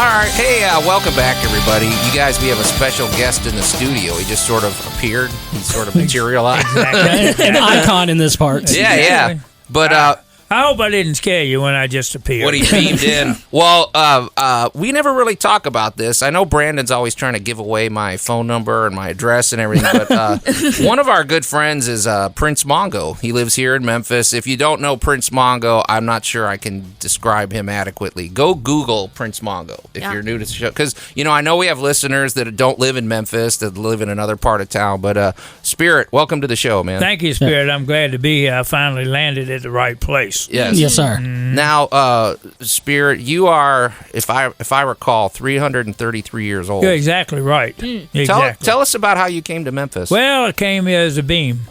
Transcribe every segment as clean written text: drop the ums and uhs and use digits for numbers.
right. Hey, welcome back, everybody. You guys, we have a special guest in the studio. He just sort of appeared. He sort of materialized. Exactly. An icon in this part. Yeah. But I hope I didn't scare you when I just appeared. When he beamed in. Well, we never really talk about this. I know Brandon's always trying to give away my phone number and my address and everything, but one of our good friends is Prince Mongo. He lives here in Memphis. If you don't know Prince Mongo, I'm not sure I can describe him adequately. Go Google Prince Mongo if you're new to the show. Because, I know we have listeners that don't live in Memphis, that live in another part of town. But, Spirit, welcome to the show, man. Thank you, Spirit. I'm glad to be here. I finally landed at the right place. Yes, sir. Now, Spirit, you are, if I recall, 333 years old. You're exactly right. Exactly. Tell us about how you came to Memphis. Well, I came here as a beam.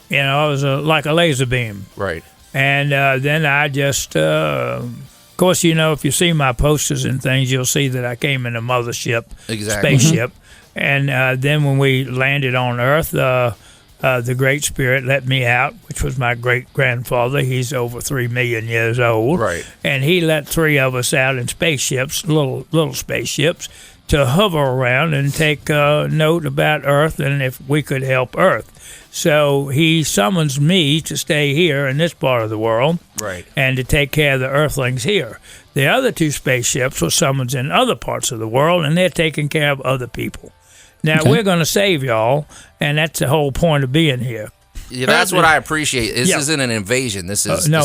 I was like a laser beam. Right. And then I just, of course, if you see my posters and things, you'll see that I came in a mothership, spaceship. And then when we landed on Earth, the Great Spirit let me out, which was my great-grandfather. He's over 3 million years old. Right. And he let 3 of us out in spaceships, little spaceships, to hover around and take note about Earth and if we could help Earth. So he summons me to stay here in this part of the world, right, and to take care of the Earthlings here. The other 2 spaceships were summoned in other parts of the world, and they're taking care of other people. Now, we're going to save y'all, and that's the whole point of being here. Yeah, that's what I appreciate. This isn't an invasion. This is no.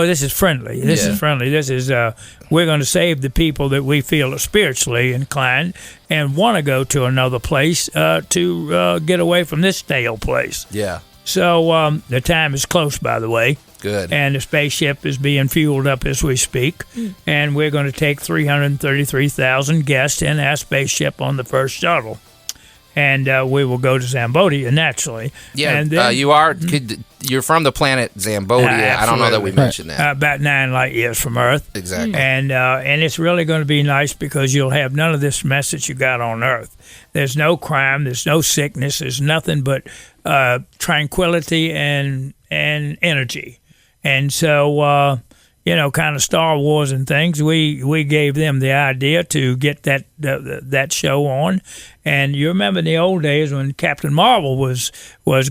This is friendly. This is friendly. This is we're going to save the people that we feel are spiritually inclined and want to go to another place to get away from this stale place. Yeah. So the time is close, by the way. Good. And the spaceship is being fueled up as we speak, and we're going to take 333,000 guests in our spaceship on the first shuttle. And we will go to Zambodian naturally. Yeah, and then, you're from the planet Zambodia. I don't know that we mentioned that. About 9 light years from Earth. Exactly. And it's really going to be nice because you'll have none of this mess that you got on Earth. There's no crime. There's no sickness. There's nothing but tranquility and energy. And so, kind of Star Wars and things, we gave them the idea to get that show on. And you remember in the old days when Captain Marvel was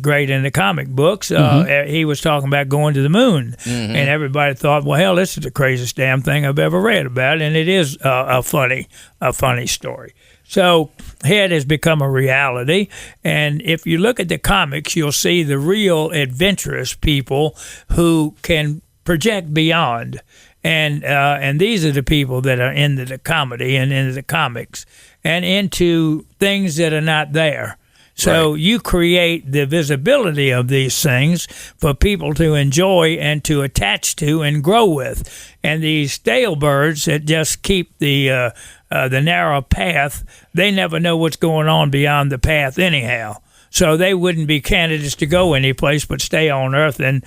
great in the comic books, he was talking about going to the moon. And everybody thought, well, hell, this is the craziest damn thing I've ever read about. And it is a funny story. So it has become a reality. And if you look at the comics, you'll see the real adventurous people who can project beyond, and these are the people that are into the comedy and into the comics and into things that are not there. So you create the visibility of these things for people to enjoy and to attach to and grow with. And these stale birds that just keep the narrow path, they never know what's going on beyond the path anyhow. So they wouldn't be candidates to go any place but stay on Earth and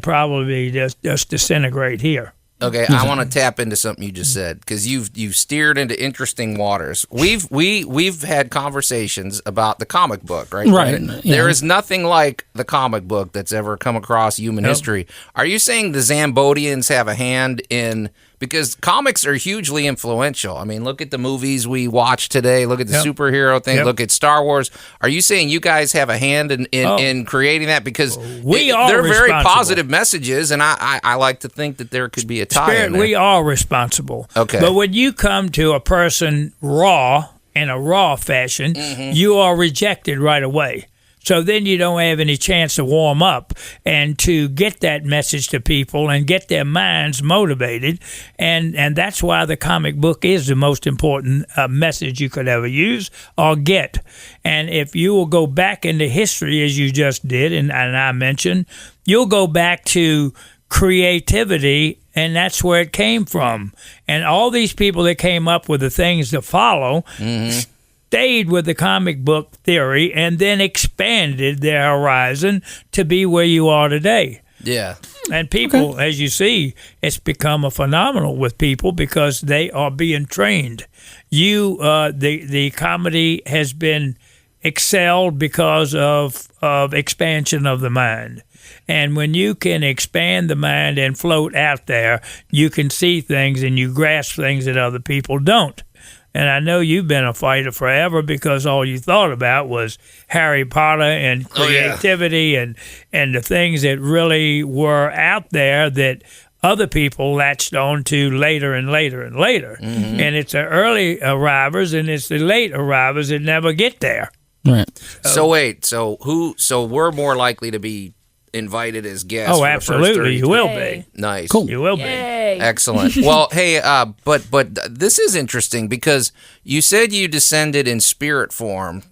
probably just disintegrate here. Okay, I want to tap into something you just said because you've steered into interesting waters. We've had conversations about the comic book, right? Right. Yeah. There is nothing like the comic book that's ever come across human history. Are you saying the Zambodians have a hand in? Because comics are hugely influential. I mean, look at the movies we watch today. Look at the superhero thing. Look at Star Wars. Are you saying you guys have a hand in creating that? Because they're very positive messages, and I like to think that there could be a tie in there. We are responsible. Okay. But when you come to a person raw, in a raw fashion, you are rejected right away. So then you don't have any chance to warm up and to get that message to people and get their minds motivated. And that's why the comic book is the most important message you could ever use or get. And if you will go back into history, as you just did, and I mentioned, you'll go back to creativity, and that's where it came from. And all these people that came up with the things to follow stayed with the comic book theory and then expanded their horizon to be where you are today. Yeah. And people, as you see, it's become a phenomenal with people because they are being trained. The comedy has been excelled because of expansion of the mind. And when you can expand the mind and float out there, you can see things and you grasp things that other people don't. And I know you've been a fighter forever because all you thought about was Harry Potter and creativity and the things that really were out there that other people latched on to later and later and later. Mm-hmm. And it's the early arrivers and it's the late arrivers that never get there. Right. So wait, so we're more likely to be invited as guests. Oh, for the first absolutely. You 32. will Yay. be. Nice. Cool. You will be. Yay. Excellent. Well, hey, but this is interesting because you said you descended in spirit form,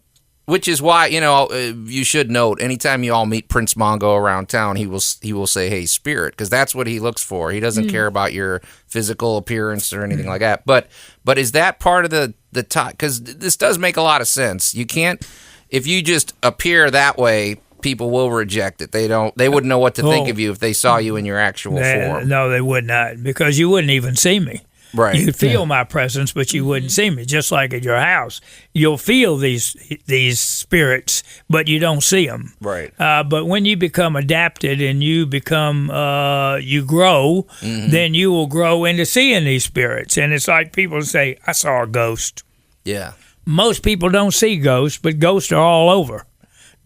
which is why, you should note anytime you all meet Prince Mongo around town, he will say, "Hey, spirit," because that's what he looks for. He doesn't care about your physical appearance or anything like that. But is that part of the time? Because this does make a lot of sense. You can't, if you just appear that way, people will reject it. They wouldn't know what to think of you if they saw you in your actual form. No, they would not, because you wouldn't even see me. Right. You'd feel my presence, but you wouldn't see me. Just like at your house, you'll feel these spirits, but you don't see them. Right. But when you become adapted and you become you grow, then you will grow into seeing these spirits. And it's like people say, "I saw a ghost." Yeah. Most people don't see ghosts, but ghosts are all over.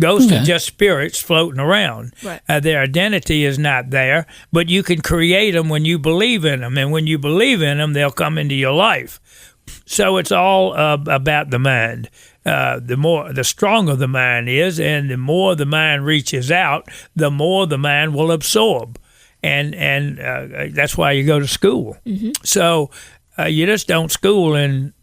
Ghosts are just spirits floating around. Right. Their identity is not there, but you can create them when you believe in them. And when you believe in them, they'll come into your life. So it's all about the mind. The stronger the mind is, and the more the mind reaches out, the more the mind will absorb. And that's why you go to school. Mm-hmm. So you just don't school in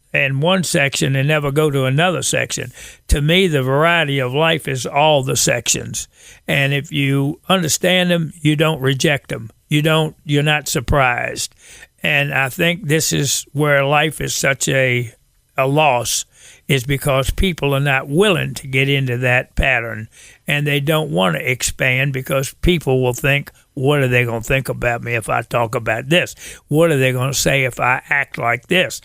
one section and never go to another section. To me, the variety of life is all the sections. And if you understand them, you don't reject them. You're not surprised. And I think this is where life is such a loss, is because people are not willing to get into that pattern. And they don't want to expand because people will think, what are they going to think about me if I talk about this? What are they going to say if I act like this?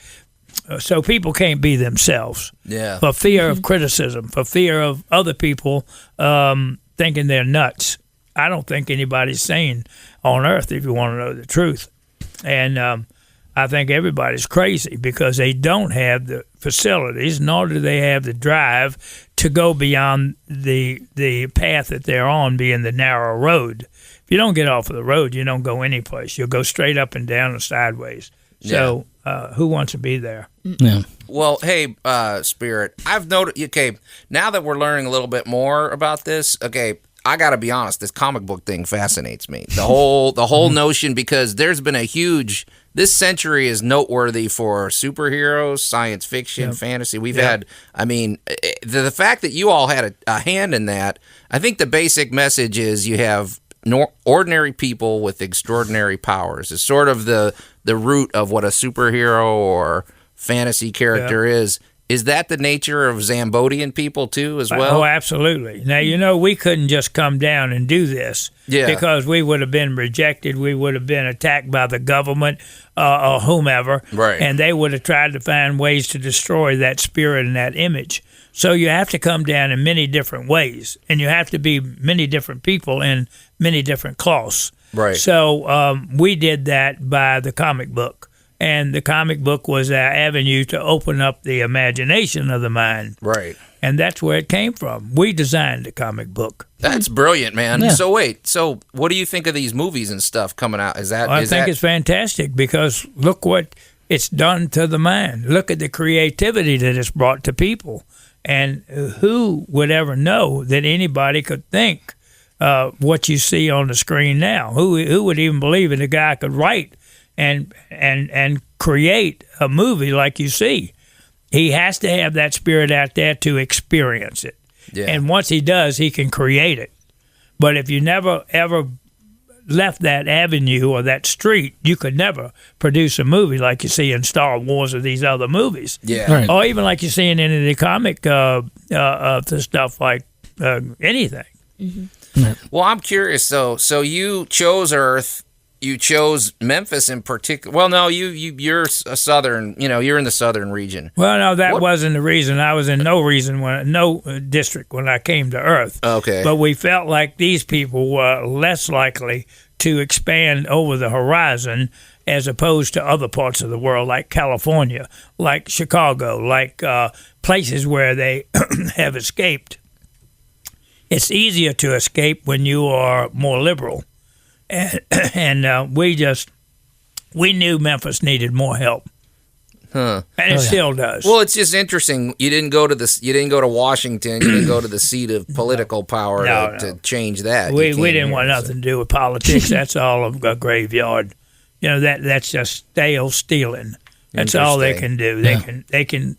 So people can't be themselves. Yeah. For fear of criticism, for fear of other people thinking they're nuts. I don't think anybody's sane on earth, if you want to know the truth. And I think everybody's crazy because they don't have the facilities, nor do they have the drive to go beyond the path that they're on, being the narrow road. If you don't get off of the road, you don't go anyplace. You'll go straight up and down and sideways. So who wants to be there? Yeah. Well, hey, Spirit, I've noticed, okay, now that we're learning a little bit more about this, okay, I got to be honest, this comic book thing fascinates me. The whole notion, because there's been this century is noteworthy for superheroes, science fiction, fantasy. We've had, the fact that you all had a hand in that, I think the basic message is you have ordinary people with extraordinary powers. It's sort of the root of what a superhero or fantasy character is. Is that the nature of Zambodian people too, as well? Oh, absolutely. Now, we couldn't just come down and do this because we would have been rejected. We would have been attacked by the government or whomever, right? And they would have tried to find ways to destroy that spirit and that image. So you have to come down in many different ways, and you have to be many different people in many different cloths. Right. So we did that by the comic book. And the comic book was our avenue to open up the imagination of the mind. Right. And that's where it came from. We designed the comic book. That's brilliant, man. Yeah. So wait, what do you think of these movies and stuff coming out? I think it's fantastic because look what it's done to the mind. Look at the creativity that it's brought to people. And who would ever know that anybody could think what you see on the screen now? Who would even believe that a guy could write and create a movie like you see? He has to have that spirit out there to experience it. Yeah. And once he does, he can create it. But if you never, ever left that avenue or that street, you could never produce a movie like you see in Star Wars or these other movies. Yeah. Right. Or even like you see in any of the comic the stuff like anything. Mm-hmm. Right. Well, I'm curious, so you chose Earth. You chose Memphis in particular. Well, no, you're a southern. You're in the southern region. Well, no, that wasn't the reason. I was in no district when I came to Earth. Okay. But we felt like these people were less likely to expand over the horizon as opposed to other parts of the world like California, like Chicago, like places where they have escaped. It's easier to escape when you are more liberal. And we knew Memphis needed more help. Huh. And it still does. Well, it's just interesting. You didn't go to Washington. You didn't go to the seat of political power to change that. We didn't want nothing to do with politics. That's all a graveyard. You know, that's just stale stealing. That's all they can do. They can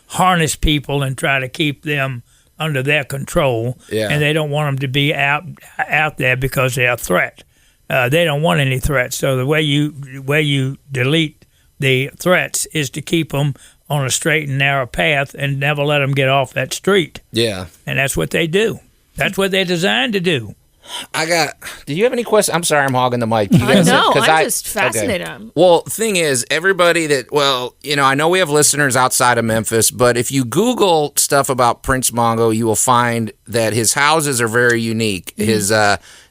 harness people and try to keep them under their control. Yeah. And they don't want them to be out there because they're a threat. They don't want any threats. So the way you delete the threats is to keep them on a straight and narrow path and never let them get off that street. Yeah. And that's what they do. That's what they're designed to do. Do you have any questions? I'm sorry, I'm hogging the mic. No, I'm just fascinated. Okay. Well, thing is, everybody I know we have listeners outside of Memphis, but if you Google stuff about Prince Mongo, you will find that his houses are very unique. Mm-hmm. His,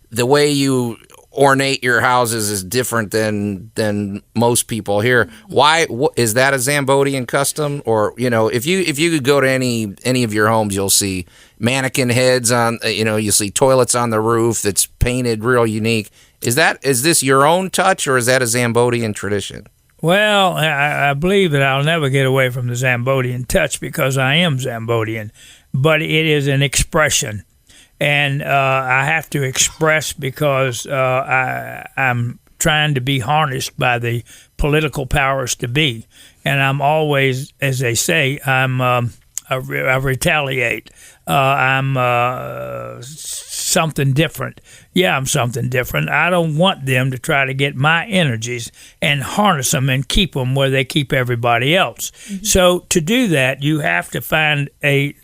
the way you ornate your houses is different than most people here. Why is that a Zambodian custom? Or if you could go to any of your homes, you'll see mannequin heads on. You'll see toilets on the roof that's painted real unique. Is this your own touch, or is that a Zambodian tradition? Well, I believe that I'll never get away from the Zambodian touch because I am Zambodian, but it is an expression. And I have to express because I'm trying to be harnessed by the political powers to be. And I'm always, as they say, I retaliate. I'm something different. Yeah, I'm something different. I don't want them to try to get my energies and harness them and keep them where they keep everybody else. Mm-hmm. So to do that, you have to find a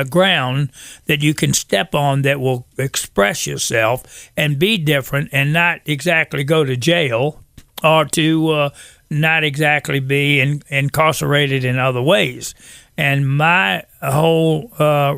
ground that you can step on that will express yourself and be different and not exactly go to jail or to not exactly be incarcerated in other ways. And my whole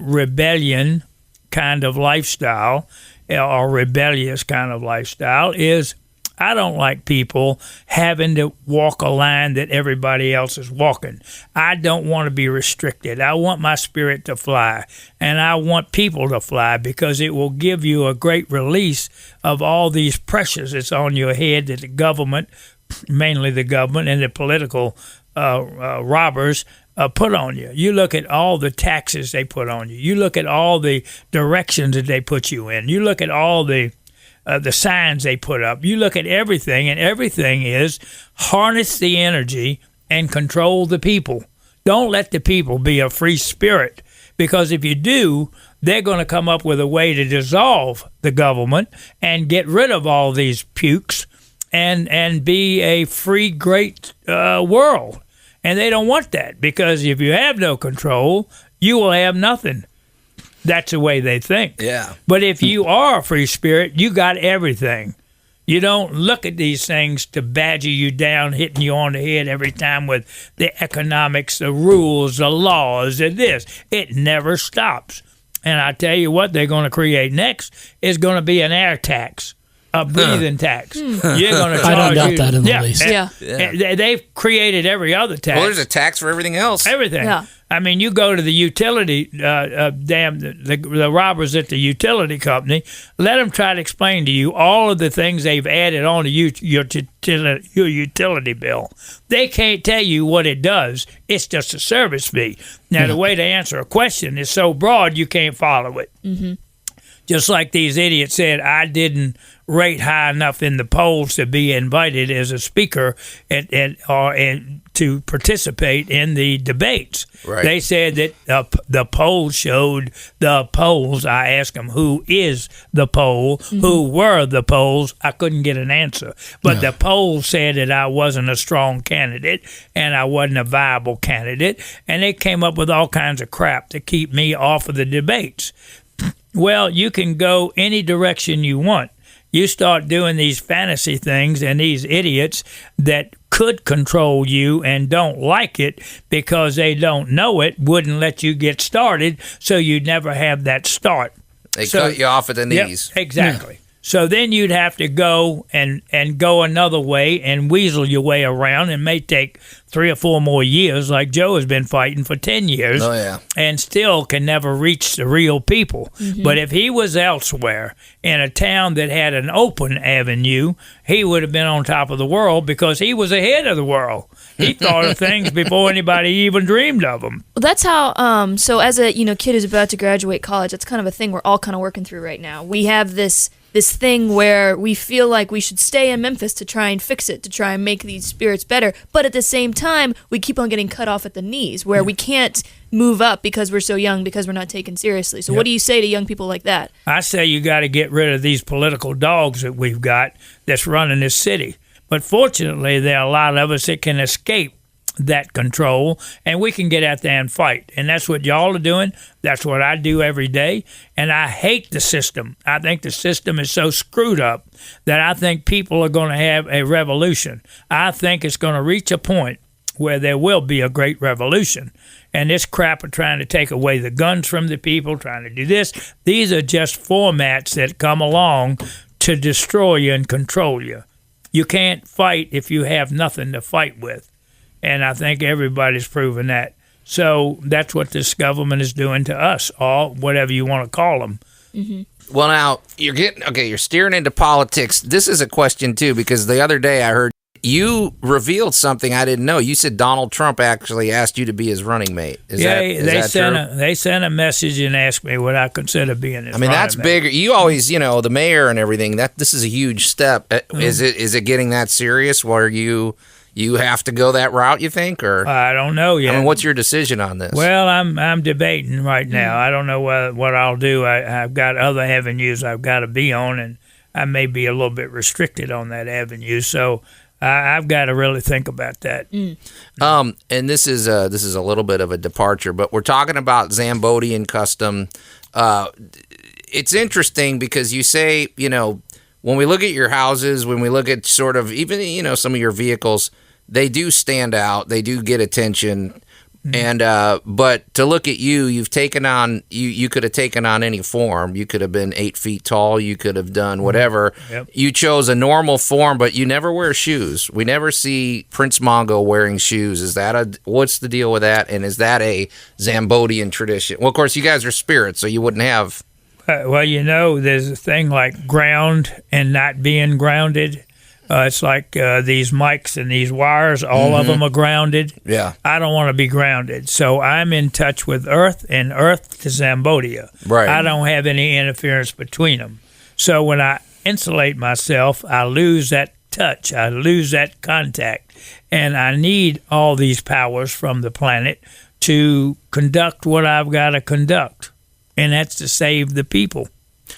rebellion kind of lifestyle or rebellious kind of lifestyle is I don't like people having to walk a line that everybody else is walking. I don't want to be restricted. I want my spirit to fly, and I want people to fly because it will give you a great release of all these pressures that's on your head that the government, mainly the government and the political robbers, put on you. You look at all the taxes they put on you. You look at all the directions that they put you in. You look at all the signs they put up. You look at everything, and everything is harness the energy and control the people. Don't let the people be a free spirit, because if you do, they're going to come up with a way to dissolve the government and get rid of all these pukes and be a free, great world. And they don't want that, because if you have no control, you will have nothing. That's the way they think. Yeah. But if you are a free spirit, you got everything. You don't look at these things to badger you down, hitting you on the head every time with the economics, the rules, the laws, and this. It never stops. And I tell you what they're going to create next is going to be an air tax. A breathing tax. You're going to charge. I don't doubt that in the least. Yeah. They've created every other tax. Well, there's a tax for everything else. Everything. Yeah. I mean, you go to the utility, the robbers at the utility company, let them try to explain to you all of the things they've added on to your utility bill. They can't tell you what it does. It's just a service fee. Now, the way to answer a question is so broad you can't follow it. Mm-hmm. Just like these idiots said, I didn't rate high enough in the polls to be invited as a speaker or to participate in the debates. Right. They said that the polls showed the polls. I asked them, who is the poll? Mm-hmm. Who were the polls? I couldn't get an answer. But the polls said that I wasn't a strong candidate and I wasn't a viable candidate. And they came up with all kinds of crap to keep me off of the debates. Well, you can go any direction you want. You start doing these fantasy things, and these idiots that could control you and don't like it because they don't know it wouldn't let you get started, so you'd never have that start. They cut you off at the knees. Yep, exactly. So then you'd have to go and go another way and weasel your way around. It may take 3 or 4 more years, like Joe has been fighting for 10 years. Oh, yeah. And still can never reach the real people. Mm-hmm. But if he was elsewhere in a town that had an open avenue, he would have been on top of the world because he was ahead of the world. He thought of things before anybody even dreamed of them. Well, that's how. So as a kid who's about to graduate college, that's kind of a thing we're all kind of working through right now. We have this thing where we feel like we should stay in Memphis to try and fix it, to try and make these spirits better. But at the same time, we keep on getting cut off at the knees, where we can't move up because we're so young, because we're not taken seriously. So what do you say to young people like that? I say you got to get rid of these political dogs that we've got that's running this city. But fortunately, there are a lot of us that can escape that control, and we can get out there and fight. And that's what y'all are doing. That's what I do every day. And I hate the system. I think the system is so screwed up that I think people are going to have a revolution. I think it's going to reach a point where there will be a great revolution. And this crap of trying to take away the guns from the people, trying to do this, these are just formats that come along to destroy you and control you. You can't fight if you have nothing to fight with. And I think everybody's proven that. So that's what this government is doing to us, all whatever you want to call them. Mm-hmm. Well, now, you're steering into politics. This is a question, too, because the other day I heard you revealed something I didn't know. You said Donald Trump actually asked you to be his running mate. Is that true? They sent a message and asked me what I consider being his running mate. That's bigger. You always, the mayor and everything, this is a huge step. Mm-hmm. Is it getting that serious where you have to go that route, you think? Or I don't know yet. I mean, what's your decision on this? Well, I'm debating right now. I don't know what I'll do. I've got other avenues I've got to be on, and I may be a little bit restricted on that avenue. So I've got to really think about that. And this is a little bit of a departure, but we're talking about Zambodian custom. It's interesting because you say, when we look at your houses, when we look at sort of even, some of your vehicles, they do stand out. They do get attention. And but to look at you've taken on, you could have taken on any form. You could have been 8 feet tall. You could have done whatever. Yep. You chose a normal form, but you never wear shoes. We never see Prince Mongo wearing shoes. What's the deal with that? And is that a Zambodian tradition? Well, of course, you guys are spirits, so you wouldn't have... Well, there's a thing like ground and not being grounded. It's like these mics and these wires, all of them are grounded. Yeah. I don't want to be grounded. So I'm in touch with Earth and Earth to Zambodia. Right. I don't have any interference between them. So when I insulate myself, I lose that touch. I lose that contact. And I need all these powers from the planet to conduct what I've got to conduct. And that's to save the people.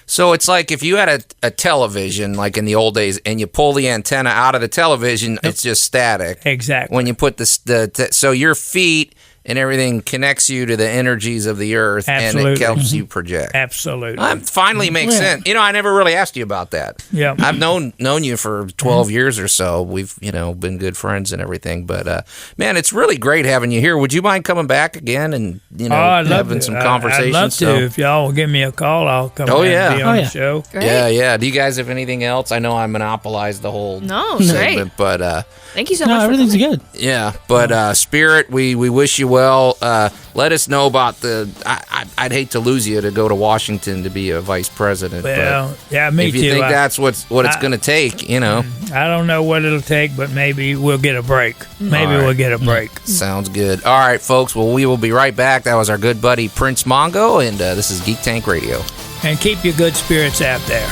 So it's like if you had a television, like in the old days, and you pull the antenna out of the television, it's just static. Exactly. When you put so your feet and everything connects you to the energies of the earth, Absolutely. And it helps you project. Absolutely. Finally makes sense. I never really asked you about that. Yeah. I've known you for 12 years or so. We've, been good friends and everything. But, man, it's really great having you here. Would you mind coming back again and, having some conversations? I'd love to. If y'all will give me a call, I'll come and be on the show. Great. Yeah. Do you guys have anything else? I know I monopolized the whole segment, great. but thank you so much. Everything's good. Yeah, but Spirit, we wish you well. Let us know about I'd hate to lose you to go to Washington to be a vice president. Well, but yeah, me too. If you think that's what it's going to take, I don't know what it'll take, but maybe we'll get a break. We'll get a break. Sounds good. All right, folks. Well, we will be right back. That was our good buddy Prince Mongo, and this is Geek Tank Radio. And keep your good spirits out there.